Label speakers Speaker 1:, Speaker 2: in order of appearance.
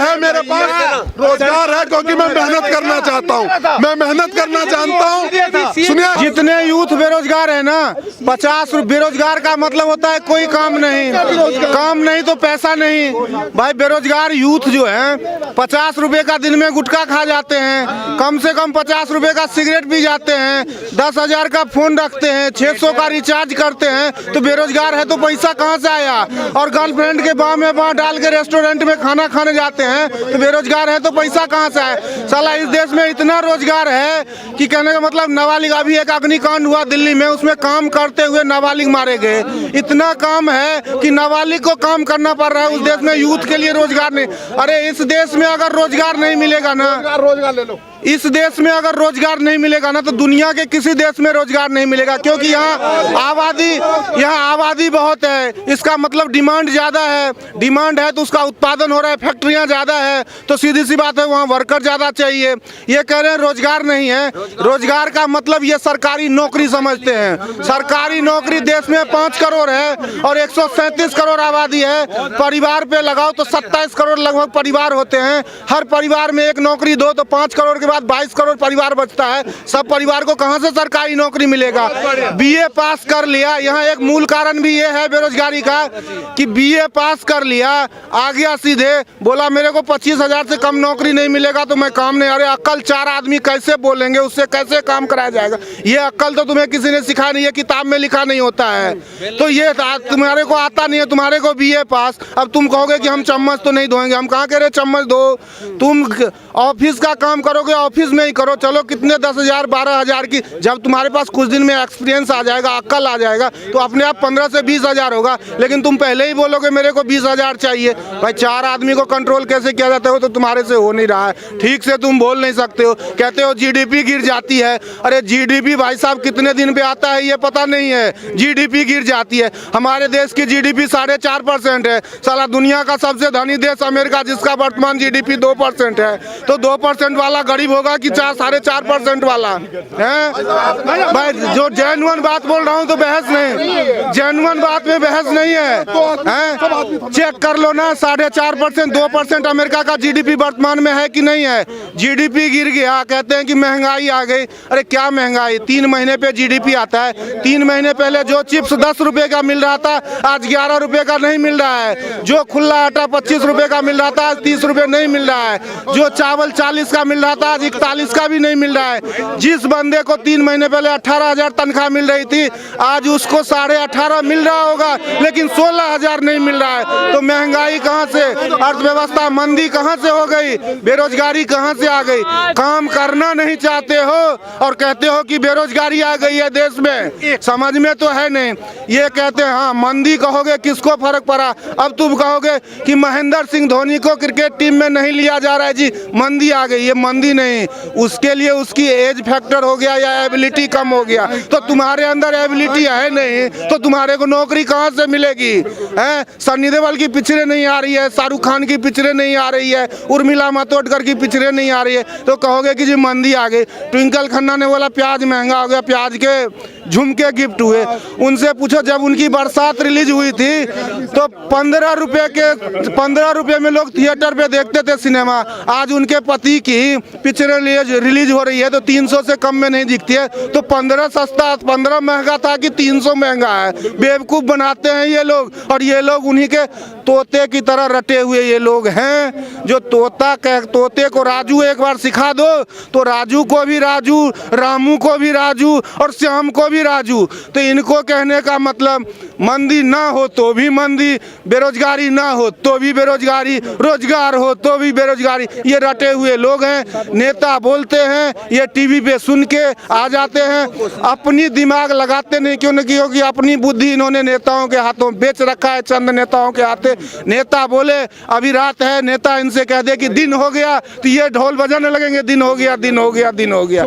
Speaker 1: है मेरे पास, रोजगार है क्योंकि मैं मेहनत करना चाहता हूँ, मैं मेहनत करना जानता हूँ। सुनिए,
Speaker 2: जितने यूथ बेरोजगार है ना, 50 बेरोजगार का मतलब होता है कोई काम नहीं, काम नहीं तो पैसा नहीं। भाई बेरोजगार यूथ जो है 50 रुपए का दिन में गुटखा खा जाते हैं, कम से कम 50 रुपए का सिगरेट पी जाते हैं, 10,000 का फोन रखते हैं, 600 का रिचार्ज करते हैं, तो बेरोजगार है तो पैसा कहाँ से आया? और गर्लफ्रेंड के बाह में बाह डाल के रेस्टोरेंट में खाना खाने जाते हैं, तो बेरोजगार है तो पैसा कहाँ से आए? साला इस देश में इतना रोजगार है कि कहने का मतलब नाबालिग, अभी एक अग्निकांड हुआ दिल्ली में, उसमें काम करते हुए नाबालिग मारे गए। इतना काम है कि नाबालिग को काम करना पड़ रहा है उस देश में, यूथ के लिए रोजगार नहीं। अरे इस देश में अगर रोजगार नहीं मिलेगा ना,
Speaker 1: रोजगार ले लो,
Speaker 2: इस देश में अगर रोजगार नहीं मिलेगा ना तो दुनिया के किसी देश में रोजगार नहीं मिलेगा, क्योंकि यहाँ आबादी बहुत है, इसका मतलब डिमांड ज्यादा है, डिमांड है तो उसका उत्पादन हो रहा है, फैक्ट्रियां ज्यादा है, तो सीधी सी बात है वहाँ वर्कर ज्यादा चाहिए। ये कह रहे हैं रोजगार नहीं है, रोजगार का मतलब ये सरकारी नौकरी समझते हैं। सरकारी नौकरी देश में 5 करोड़ है और 137 करोड़ आबादी है, परिवार पे लगाओ तो 27 करोड़ लगभग परिवार होते हैं। हर परिवार में एक नौकरी दो तो 5 करोड़ के बाद 22 करोड़ परिवार बचता है। सब परिवार को कहां से सरकारी नौकरी मिलेगा? बीए पास कर लिया, यहाँ एक मूल कारण भी ये है बेरोजगारी का कि बीए पास कर लिया, आ गया सीधे बोला मेरे को 25,000 से कम नौकरी नहीं मिलेगा तो मैं काम नहीं। अरे अक्ल 4 आदमी कैसे बोलेंगे, उससे कैसे काम कराया जाएगा? ये अक्ल तो तुम्हें किसी ने सिखाया नहीं है, किताब में लिखा नहीं होता है। तो ये तुम्हारे को आता नहीं है, तुम्हारे को बीए पास, अब तुम कहोगे कि हम चम्मच तो नहीं धोएंगे। हम कहाँ कह रहे चम्मच धो, तुम ऑफिस का काम करोगे ऑफिस में ही करो, चलो कितने 10,000 12,000 की, जब तुम्हारे पास कुछ दिन में एक्सपीरियंस आ जाएगा, अक्ल आ जाएगा तो अपने आप 15 से 20,000 होगा। लेकिन तुम पहले ही बोलोगे मेरे को 20,000 चाहिए। भाई 4 आदमी को कंट्रोल कैसे किया जाता है? तो तुम्हारे से हो नहीं रहा है, ठीक से तुम बोल नहीं सकते हो। कहते हो जीडीपी गिर जाती है, अरे जीडीपी भाई साहब कितने दिन पे आता है ये पता नहीं है, जीडीपी गिर जाती है। हमारे देश की जीडीपी 4.5% है, साला दुनिया का सबसे धनी देश अमेरिका जिसका वर्तमान जीडीपी 2% है, तो 2% वाला गरीब होगा कि 4.5% वाला है? भाई जो जेन्युइन बात बोल रहा हूँ तो बहस नहीं, जेन्युइन बात में बहस नहीं है। चेक कर लो ना, 4.5% 2% अमेरिका का जीडीपी वर्तमान में है कि नहीं है? जीडीपी गिर गया, कहते हैं कि महंगाई आ गई। अरे क्या महंगाई? 3 महीने पे जीडीपी आता है। 3 महीने पहले जो चिप्स 10 रुपए का मिल रहा था आज 11 रुपए का नहीं मिल रहा है। जो खुला आटा 25 रुपए का मिल रहा था आज 30 रुपए नहीं मिल रहा है। जो चावल 40 का मिल रहा था आज 41 का भी नहीं मिल रहा है। जिस बंदे को 3 महीने पहले 18,000 तनख्वाह मिल रही थी आज उसको 18.5 मिल रहा होगा, लेकिन 16,000 नहीं मिल रहा है। तो महंगाई कहाँ से, अर्थव्यवस्था मंदी कहाँ से हो गई, बेरोजगारी कहाँ से आ गई? काम करना नहीं चाहते हो और कहते हो कि बेरोजगारी आ गई है देश में, समझ में तो है नहीं। ये कहते हैं हाँ मंदी, कहोगे किसको फर्क पड़ा? अब तुम कहोगे कि महेंद्र सिंह धोनी को क्रिकेट टीम में नहीं लिया जा रहा है जी, मंदी आ गई। ये मंदी नहीं, उसके लिए उसकी एज फैक्टर हो गया या एबिलिटी कम हो गया। तो तुम्हारे अंदर एबिलिटी है नहीं तो तुम्हारे को नौकरी कहाँ से मिलेगी? है सन्नी देओल की पिक्चरें नहीं आ रही है, शाहरुख खान की पिक्चरें नहीं आ रही है, उर्मिला मातोंडकर की पिक्चरें नहीं आ रही है, तो कहोगे कि जी मंदी आ गई। ट्विंकल खन्ना ने बोला प्याज महंगा हो गया, प्याज के झुमके गिफ्ट हुए। उनसे पूछो जब उनकी बरसात रिलीज हुई थी तो 15 रुपए में लोग थिएटर पे देखते थे सिनेमा। आज उनके पति की पिक्चरें रिलीज हो रही है तो 300 से कम में नहीं दिखती है। तो 15 सस्ता, 15 महंगा था कि 300 महंगा है। बेवकूफ बनाते हैं ये लोग, और ये लोग उन्हीं के तोते की तरह रटे हुए ये लोग हैं जो तोते को राजू एक बार सिखा दो तो राजू को भी राजू, रामू को भी राजू और श्याम को भी राजू। तो इनको कहने का मतलब मंदी ना हो तो भी मंदी, बेरोजगारी ना हो तो भी बेरोजगारी, रोजगार हो तो भी बेरोजगारी। ये रटे हुए लोग हैं। नेता बोलते हैं ये टीवी पे सुन के आ जाते हैं, अपनी दिमाग लगाते नहीं, क्योंकि अपनी बुद्धि इन्होंने नेताओं के हाथों बेच रखा है, चंद नेताओं के हाथे। नेता बोले अभी रात है, नेता इनसे कह दे कि दिन हो गया तो ये ढोल बजाने लगेंगे, दिन हो गया, दिन हो गया, दिन हो गया।